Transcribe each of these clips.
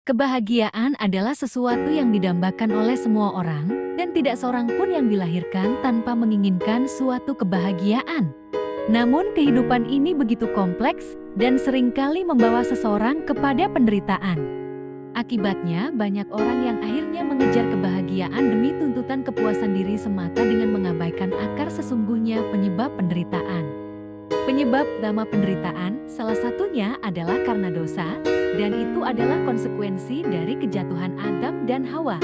Kebahagiaan adalah sesuatu yang didambakan oleh semua orang, dan tidak seorang pun yang dilahirkan tanpa menginginkan suatu kebahagiaan. Namun kehidupan ini begitu kompleks dan seringkali membawa seseorang kepada penderitaan. Akibatnya, banyak orang yang akhirnya mengejar kebahagiaan demi tuntutan kepuasan diri semata dengan mengabaikan akar sesungguhnya penyebab penderitaan. Penyebab utama penderitaan salah satunya adalah karena dosa, dan itu adalah konsekuensi dari kejatuhan Adam dan Hawa.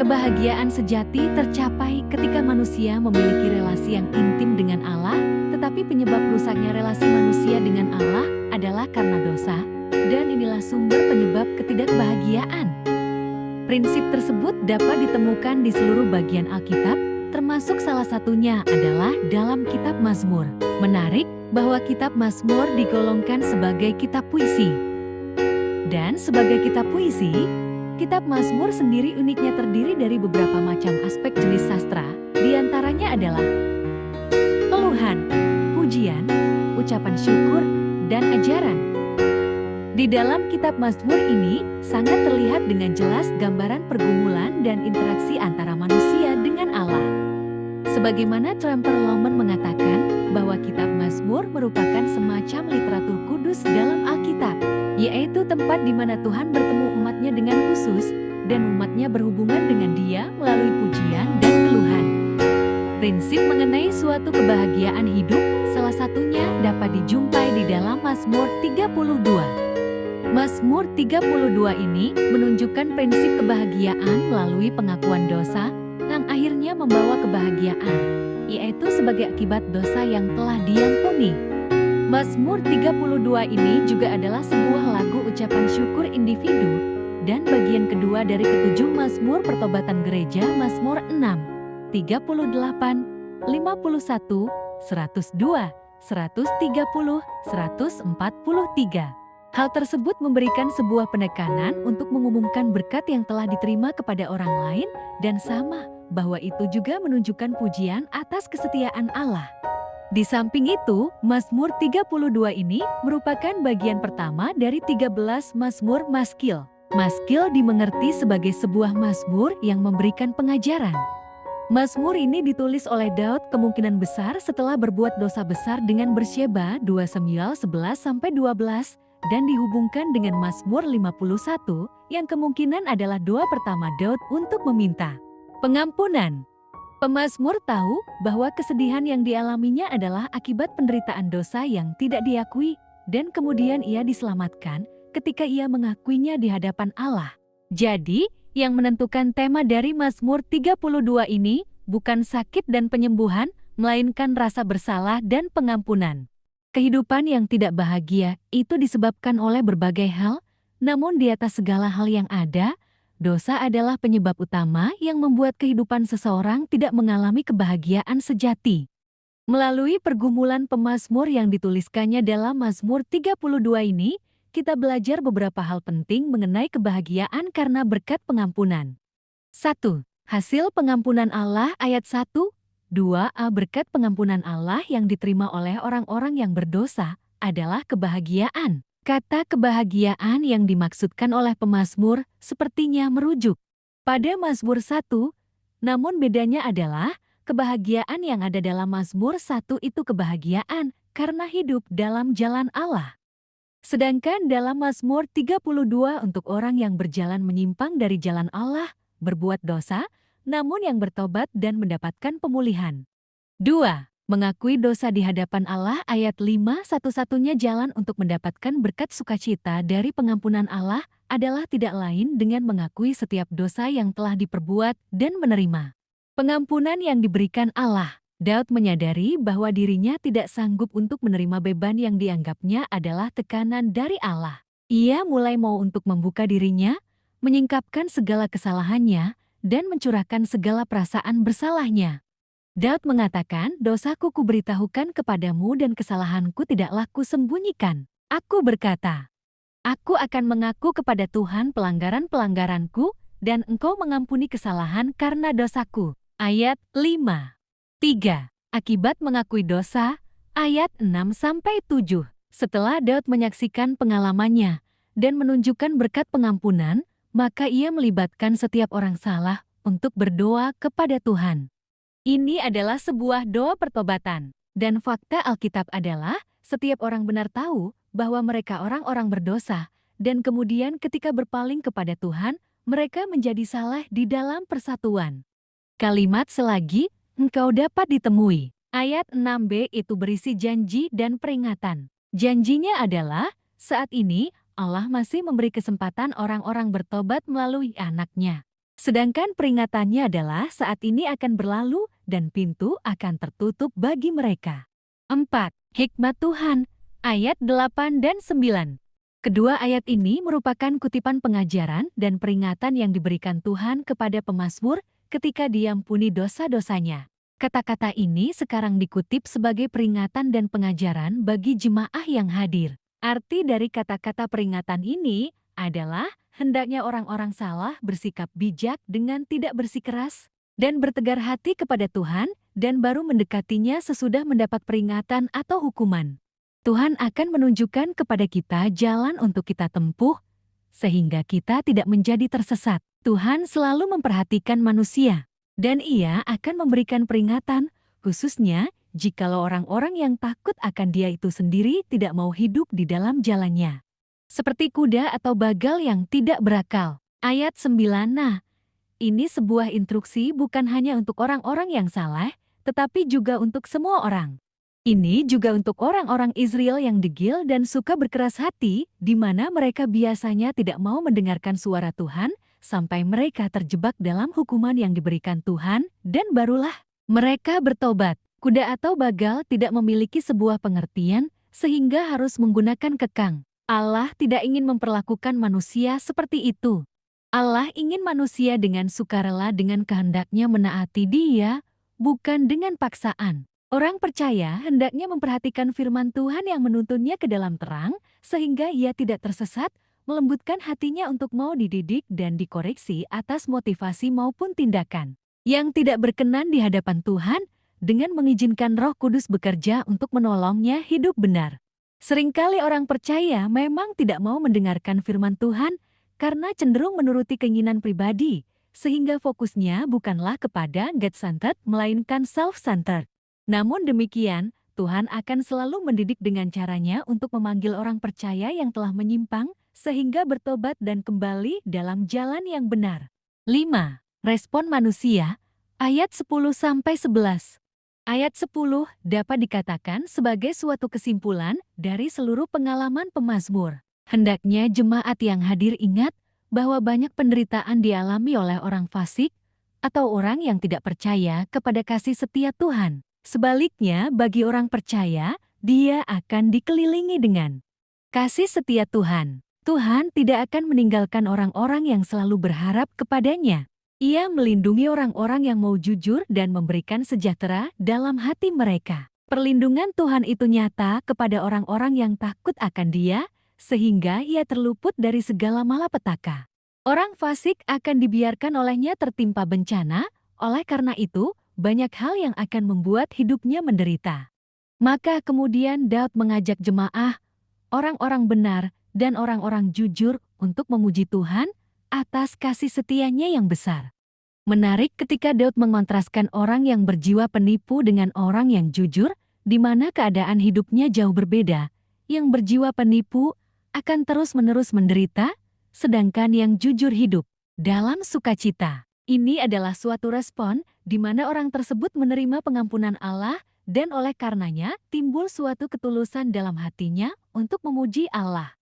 Kebahagiaan sejati tercapai ketika manusia memiliki relasi yang intim dengan Allah, tetapi penyebab rusaknya relasi manusia dengan Allah adalah karena dosa, dan inilah sumber penyebab ketidakbahagiaan. Prinsip tersebut dapat ditemukan di seluruh bagian Alkitab, termasuk salah satunya adalah dalam kitab Mazmur. Menarik bahwa kitab Mazmur digolongkan sebagai kitab puisi. Dan sebagai kitab puisi, kitab Mazmur sendiri uniknya terdiri dari beberapa macam aspek jenis sastra, diantaranya adalah keluhan, pujian, ucapan syukur, dan ajaran. Di dalam kitab Mazmur ini, sangat terlihat dengan jelas gambaran pergumulan dan interaksi antara manusia dengan Allah. Sebagaimana Tremper Lowman mengatakan bahwa kitab Mazmur merupakan semacam literatur kudus dalam Alkitab, yaitu tempat di mana Tuhan bertemu umatnya dengan khusus, dan umatnya berhubungan dengan Dia melalui pujian dan keluhan. Prinsip mengenai suatu kebahagiaan hidup, salah satunya dapat dijumpai di dalam Mazmur 32. Mazmur 32 ini menunjukkan prinsip kebahagiaan melalui pengakuan dosa yang akhirnya membawa kebahagiaan, yaitu sebagai akibat dosa yang telah diampuni. Mazmur 32 ini juga adalah sebuah lagu ucapan syukur individu, dan bagian kedua dari ketujuh Mazmur pertobatan gereja Mazmur 6, 38, 51, 102, 130, 143. Hal tersebut memberikan sebuah penekanan untuk mengumumkan berkat yang telah diterima kepada orang lain, dan sama, bahwa itu juga menunjukkan pujian atas kesetiaan Allah. Di samping itu, Mazmur 32 ini merupakan bagian pertama dari 13 Mazmur Maskil. Maskil dimengerti sebagai sebuah mazmur yang memberikan pengajaran. Mazmur ini ditulis oleh Daud kemungkinan besar setelah berbuat dosa besar dengan Batsyeba 2 Samuel 11-12, dan dihubungkan dengan Mazmur 51 yang kemungkinan adalah doa pertama Daud untuk meminta pengampunan. Pemazmur tahu bahwa kesedihan yang dialaminya adalah akibat penderitaan dosa yang tidak diakui, dan kemudian ia diselamatkan ketika ia mengakuinya di hadapan Allah. Jadi, yang menentukan tema dari Mazmur 32 ini bukan sakit dan penyembuhan, melainkan rasa bersalah dan pengampunan. Kehidupan yang tidak bahagia itu disebabkan oleh berbagai hal, namun di atas segala hal yang ada, dosa adalah penyebab utama yang membuat kehidupan seseorang tidak mengalami kebahagiaan sejati. Melalui pergumulan pemazmur yang dituliskannya dalam Mazmur 32 ini, kita belajar beberapa hal penting mengenai kebahagiaan karena berkat pengampunan. 1. Hasil pengampunan Allah ayat 1, 2a berkat pengampunan Allah yang diterima oleh orang-orang yang berdosa adalah kebahagiaan. Kata kebahagiaan yang dimaksudkan oleh pemazmur sepertinya merujuk pada Mazmur 1, namun bedanya adalah kebahagiaan yang ada dalam Mazmur 1 itu kebahagiaan karena hidup dalam jalan Allah. Sedangkan dalam Mazmur 32 untuk orang yang berjalan menyimpang dari jalan Allah, berbuat dosa, namun yang bertobat dan mendapatkan pemulihan. 2. Mengakui dosa di hadapan Allah ayat 5 satu-satunya jalan untuk mendapatkan berkat sukacita dari pengampunan Allah adalah tidak lain dengan mengakui setiap dosa yang telah diperbuat dan menerima pengampunan yang diberikan Allah. Daud menyadari bahwa dirinya tidak sanggup untuk menerima beban yang dianggapnya adalah tekanan dari Allah. Ia mulai mau untuk membuka dirinya, menyingkapkan segala kesalahannya, dan mencurahkan segala perasaan bersalahnya. Daud mengatakan, dosaku kuberitahukan kepadamu dan kesalahanku tidaklah kusembunyikan. Aku berkata, aku akan mengaku kepada Tuhan pelanggaran-pelanggaranku, dan Engkau mengampuni kesalahan karena dosaku. Ayat 5. 3. Akibat mengakui dosa, ayat 6-7. Setelah Daud menyaksikan pengalamannya, dan menunjukkan berkat pengampunan, maka ia melibatkan setiap orang salah untuk berdoa kepada Tuhan. Ini adalah sebuah doa pertobatan. Dan fakta Alkitab adalah, setiap orang benar tahu bahwa mereka orang-orang berdosa, dan kemudian ketika berpaling kepada Tuhan, mereka menjadi salah di dalam persatuan. Kalimat selagi, engkau dapat ditemui. Ayat 6b itu berisi janji dan peringatan. Janjinya adalah, saat ini Allah masih memberi kesempatan orang-orang bertobat melalui anaknya. Sedangkan peringatannya adalah saat ini akan berlalu dan pintu akan tertutup bagi mereka. 4. Hikmat Tuhan, ayat 8 dan 9. Kedua ayat ini merupakan kutipan pengajaran dan peringatan yang diberikan Tuhan kepada pemazmur ketika diampuni dosa-dosanya. Kata-kata ini sekarang dikutip sebagai peringatan dan pengajaran bagi jemaah yang hadir. Arti dari kata-kata peringatan ini adalah hendaknya orang-orang salah bersikap bijak dengan tidak bersikeras dan bertegar hati kepada Tuhan dan baru mendekatinya sesudah mendapat peringatan atau hukuman. Tuhan akan menunjukkan kepada kita jalan untuk kita tempuh sehingga kita tidak menjadi tersesat. Tuhan selalu memperhatikan manusia dan Ia akan memberikan peringatan khususnya jikalau orang-orang yang takut akan Dia itu sendiri tidak mau hidup di dalam jalannya. Seperti kuda atau bagal yang tidak berakal. Ayat 9. Nah, ini sebuah instruksi bukan hanya untuk orang-orang yang salah, tetapi juga untuk semua orang. Ini juga untuk orang-orang Israel yang degil dan suka berkeras hati, di mana mereka biasanya tidak mau mendengarkan suara Tuhan, sampai mereka terjebak dalam hukuman yang diberikan Tuhan, dan barulah mereka bertobat. Kuda atau bagal tidak memiliki sebuah pengertian, sehingga harus menggunakan kekang. Allah tidak ingin memperlakukan manusia seperti itu. Allah ingin manusia dengan sukarela dengan kehendaknya menaati Dia, bukan dengan paksaan. Orang percaya hendaknya memperhatikan firman Tuhan yang menuntunnya ke dalam terang, sehingga ia tidak tersesat, melembutkan hatinya untuk mau dididik dan dikoreksi atas motivasi maupun tindakan yang tidak berkenan di hadapan Tuhan, dengan mengizinkan Roh Kudus bekerja untuk menolongnya hidup benar. Seringkali orang percaya memang tidak mau mendengarkan firman Tuhan karena cenderung menuruti keinginan pribadi, sehingga fokusnya bukanlah kepada God-centered melainkan self-centered. Namun demikian, Tuhan akan selalu mendidik dengan caranya untuk memanggil orang percaya yang telah menyimpang, sehingga bertobat dan kembali dalam jalan yang benar. 5. Respon manusia, ayat 10-11. Ayat 10 dapat dikatakan sebagai suatu kesimpulan dari seluruh pengalaman pemazmur. Hendaknya jemaat yang hadir ingat bahwa banyak penderitaan dialami oleh orang fasik atau orang yang tidak percaya kepada kasih setia Tuhan. Sebaliknya, bagi orang percaya, dia akan dikelilingi dengan kasih setia Tuhan. Tuhan tidak akan meninggalkan orang-orang yang selalu berharap kepadanya. Ia melindungi orang-orang yang mau jujur dan memberikan sejahtera dalam hati mereka. Perlindungan Tuhan itu nyata kepada orang-orang yang takut akan Dia, sehingga ia terluput dari segala malapetaka. Orang fasik akan dibiarkan olehnya tertimpa bencana, oleh karena itu, banyak hal yang akan membuat hidupnya menderita. Maka kemudian Daud mengajak jemaah, orang-orang benar, dan orang-orang jujur untuk memuji Tuhan atas kasih setianya yang besar. Menarik ketika Daud mengontraskan orang yang berjiwa penipu dengan orang yang jujur, di mana keadaan hidupnya jauh berbeda. Yang berjiwa penipu akan terus-menerus menderita, sedangkan yang jujur hidup dalam sukacita. Ini adalah suatu respon di mana orang tersebut menerima pengampunan Allah dan oleh karenanya timbul suatu ketulusan dalam hatinya untuk memuji Allah.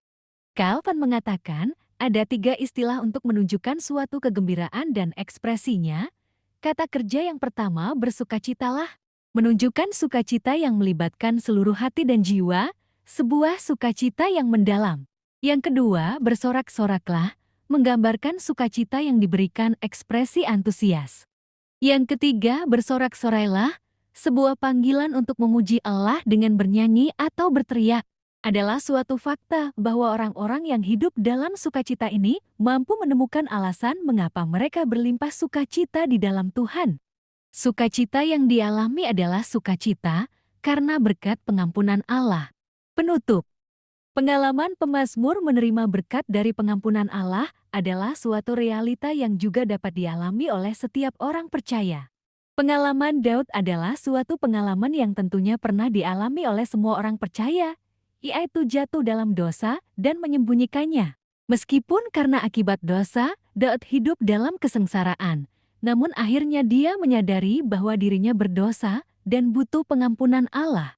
Calvin mengatakan, ada 3 istilah untuk menunjukkan suatu kegembiraan dan ekspresinya. Kata kerja yang pertama bersukacitalah, menunjukkan sukacita yang melibatkan seluruh hati dan jiwa, sebuah sukacita yang mendalam. Yang kedua, bersorak-soraklah, menggambarkan sukacita yang diberikan ekspresi antusias. Yang ketiga, bersorak-sorailah, sebuah panggilan untuk memuji Allah dengan bernyanyi atau berteriak. Adalah suatu fakta bahwa orang-orang yang hidup dalam sukacita ini mampu menemukan alasan mengapa mereka berlimpah sukacita di dalam Tuhan. Sukacita yang dialami adalah sukacita karena berkat pengampunan Allah. Penutup. Pengalaman pemazmur menerima berkat dari pengampunan Allah adalah suatu realita yang juga dapat dialami oleh setiap orang percaya. Pengalaman Daud adalah suatu pengalaman yang tentunya pernah dialami oleh semua orang percaya, yaitu jatuh dalam dosa dan menyembunyikannya. Meskipun karena akibat dosa, Daud hidup dalam kesengsaraan, namun akhirnya dia menyadari bahwa dirinya berdosa dan butuh pengampunan Allah.